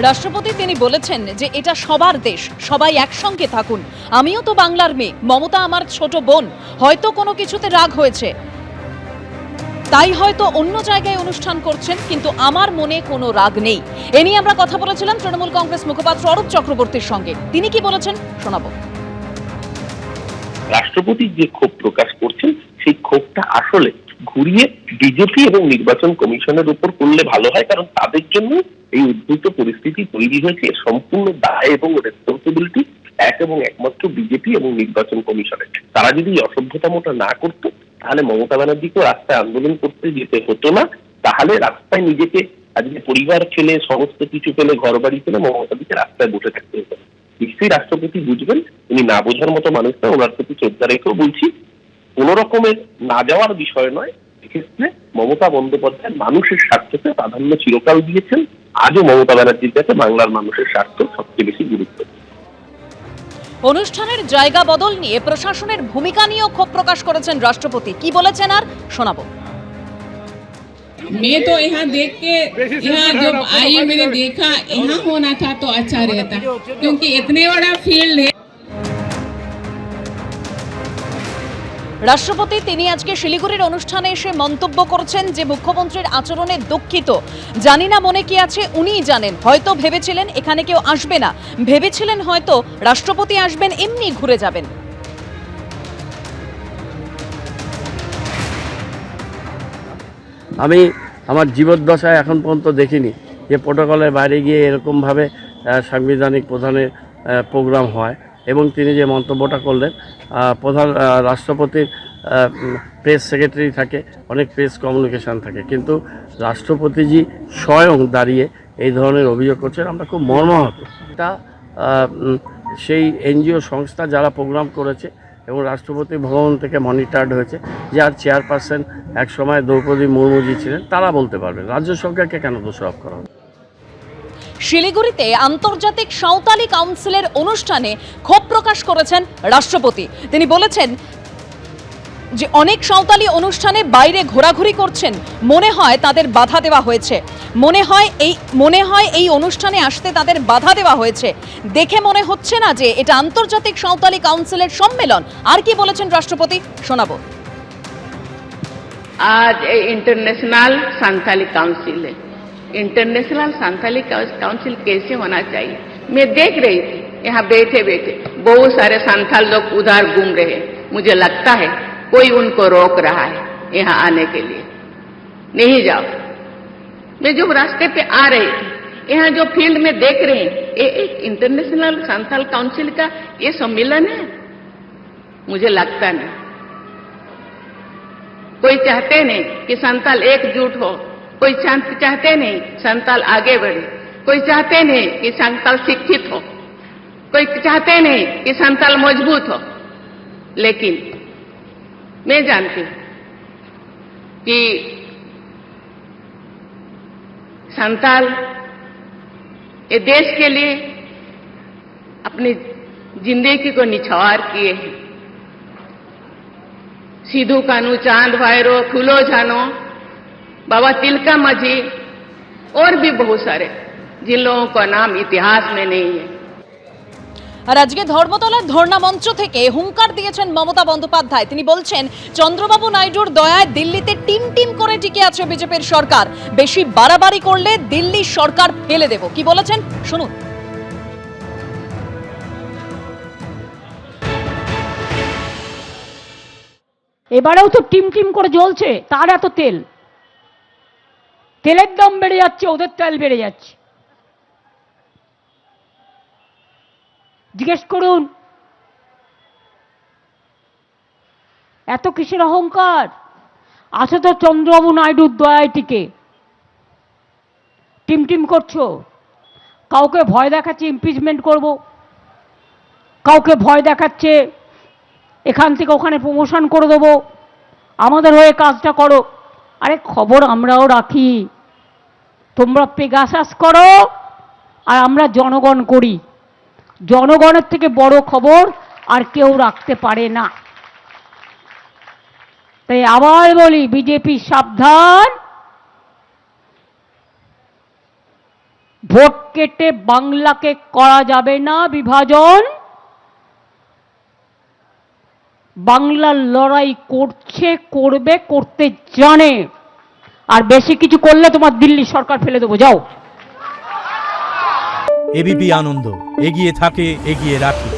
রাষ্ট্রপতি তিনি বলেছেন যে এটা সবার দেশ, সবাই একসঙ্গে থাকুন। আমিও তো বাংলার মেয়ে, মমতা আমার ছোট বোন, হয়তো কোনো কিছুতে রাগ হয়েছে, তাই হয়তো অন্য জায়গায় অনুষ্ঠান করছেন, কিন্তু আমার মনে কোনো রাগ নেই। এ নিয়ে আমরা কথা বলেছিলাম তৃণমূল কংগ্রেস মুখপাত্র অরূপ চক্রবর্তীর সঙ্গে। তিনি কি বলেছেন শোনাবো। রাষ্ট্রপতি যে ক্ষোভ প্রকাশ করছেন সেই ক্ষোভটা আসলে ঘুরিয়ে বিজেপি এবং নির্বাচন কমিশনের উপর করলে ভালো হয়, কারণ তাদের জন্য এই উদ্ভূত পরিস্থিতি তৈরি হয়েছে। সম্পূর্ণ দায় এবং রেসপন্সিবিলিটি এক এবং একমাত্র বিজেপি এবং নির্বাচন কমিশনের। তারা যদি অসভ্যতামোটা না করতো তাহলে মমতা ব্যানার্জিকেও রাস্তায় আন্দোলন করতে যেতে হতো না। তাহলে রাস্তায় নিজেকে আজকে পরিবার ফেলে, সমস্ত কিছু ফেলে, ঘর বাড়ি ফেলে মমতা দিকে রাস্তায় বসে থাকতে হতো না। নিশ্চয়ই রাষ্ট্রপতি বুঝবেন, উনি না বোঝার মতো মানুষ না। ওনার প্রতি শ্রদ্ধা রেখেও বলছি, কোন রকমের না যাওয়ার বিষয় নয়। এক্ষেত্রে মমতা বন্দ্যোপাধ্যায় মানুষের স্বার্থকে প্রাধান্য চিরকাল দিয়েছেন। আজও মমতা ব্যানার্জির কাছে বাংলার মানুষের স্বার্থ সবচেয়ে বেশি গুরুত্ব। অনুষ্ঠানের জায়গা বদল নিয়ে প্রশাসনের ভূমিকা নিয়েও ক্ষোভ প্রকাশ করেছেন রাষ্ট্রপতি। কি বলেছেন আর শোনাবো। मैं तो यहाँ देख के, यहाँ जब आई मैंने देखा यहाँ होना था तो अच्छा रहता, क्योंकि इतने बड़ा फील्ड है। রাষ্ট্রপতি তিনি আজকে শিলিগুড়ির অনুষ্ঠানে এসে মন্তব্য করেছেন যে মুখ্যমন্ত্রীর আচরণে দুঃখিত। জানি না মনে কি আছে, উনিই জানেন। হয়তো ভেবেছিলেন এখানে কেউ আসবে না, ভেবেছিলেন হয়তো রাষ্ট্রপতি আসবেন, এমনি ঘুরে যাবেন। আমি আমার জীবদ্দশায় এখন পর্যন্ত দেখিনি যে প্রোটোকলের বাইরে গিয়ে এরকমভাবে সাংবিধানিক প্রধানের প্রোগ্রাম হয়। এবং তিনি যে মন্তব্যটা করলেন, প্রধান রাষ্ট্রপতির প্রেস সেক্রেটারি থাকে, অনেক প্রেস কমিউনিকেশান থাকে, কিন্তু রাষ্ট্রপতিজি স্বয়ং দাঁড়িয়ে এই ধরনের অভিযোগ করছেন। আমরা খুব মর্মাহত। এটা সেই এনজিও সংস্থা যারা প্রোগ্রাম করেছে এবং রাষ্ট্রপতি ভবন থেকে মনিটর্ড হয়েছে, যার চেয়ারপারসন এক সময় দ্রৌপদী মুর্মুজি ছিলেন, তারা বলতে পারবেন। রাজ্য সরকারকে কেন দোষারোপ করা হবে? শিলিগুড়িতে আন্তর্জাতিক সাঁওতালি কাউন্সিলের অনুষ্ঠানে ক্ষোভ প্রকাশ করেছেন রাষ্ট্রপতি। তিনি বলেছেন যে অনেক সাঁওতালি অনুষ্ঠানে বাইরে ঘোরাঘুরি করছেন, মনে হয় তাদের বাধা দেওয়া হয়েছে, মনে হয় এই অনুষ্ঠানে আসতে তাদের বাধা দেওয়া হয়েছে। দেখে মনে হচ্ছে না যে এটা আন্তর্জাতিক সাঁওতালি কাউন্সিলের সম্মেলন। আর কি বলেছেন রাষ্ট্রপতি শোনাবো। आज इंटरनेशनल संथाली काउंसिल है। इंटरनेशनल संथाली काउंसिल कैसे होना चाहिए, मैं देख रही थी यहाँ बैठे बैठे बहुत सारे संथाल लोग उधर घूम रहे हैं। मुझे लगता है कोई उनको रोक रहा है यहाँ आने के लिए, नहीं जाओ। मैं जो रास्ते पे आ रही थी, यहाँ जो फील्ड में देख रहे हैं, ये एक इंटरनेशनल संथाल काउंसिल का ये सम्मेलन है, मुझे लगता नहीं। कोई चाहते नहीं कि संथाल एकजुट हो, कोई चाहते नहीं संथाल आगे बढ़े, कोई चाहते नहीं कि संथाल शिक्षित हो, कोई चाहते नहीं कि संथाल मजबूत हो। लेकिन मैं जानती हूं कि संथाल ये देश के लिए अपनी जिंदगी को निछावर किए हैं। सिद्धू कानू, चांद भाईरो, फूलो झानो, बाबा तिलका माझी और भी बहुत सारे जिन लोगों का नाम इतिहास में नहीं है। আর আজকে ধর্মতলার ধর্ণা মঞ্চ থেকে হুঙ্কার দিয়েছেন মমতা বন্দ্যোপাধ্যায়। তিনি বলছেন চন্দ্রবাবু নাইডুর দয়ায় দিল্লিতে টিম টিম করে টিকে আছে বিজেপির সরকার, বেশি বাড়াবাড়ি করলে দিল্লি সরকার ফেলে দেব। কি বলেছেন শুনুন। এবারেও তো টিম টিম করে জ্বলছে, তার এত তেল, তেলের দাম বেড়ে যাচ্ছে, ওদের তেল বেড়ে যাচ্ছে। জিজ্ঞেস করুন এত কিসের অহংকার? আছে তো চন্দ্রবাবু নাইডুর দয়ায় টিকে, টিম টিম করছো। কাউকে ভয় দেখাচ্ছে ইমপিচমেন্ট করব, কাউকে ভয় দেখাচ্ছে এখান থেকে ওখানে প্রমোশন করে দেবো, আমাদের হয়ে কাজটা করো। আরে খবর আমরাও রাখি, তোমরা পেগাসাস করো আর আমরা জনগণ করি। জনগণের থেকে বড় খবর আর কেউ রাখতে পারে না। তাই আবার বলি, বিজেপি সাবধান, ভোট কেটে বাংলাকে করা যাবে না বিভাজন। বাংলার লড়াই করছে, করবে, করতে জানে। আর বেশি কিছু করলে তোমার দিল্লি সরকার ফেলে দেবো, যাও। এবিপি আনন্দ, এগিয়ে থাকে, এগিয়ে রাখে।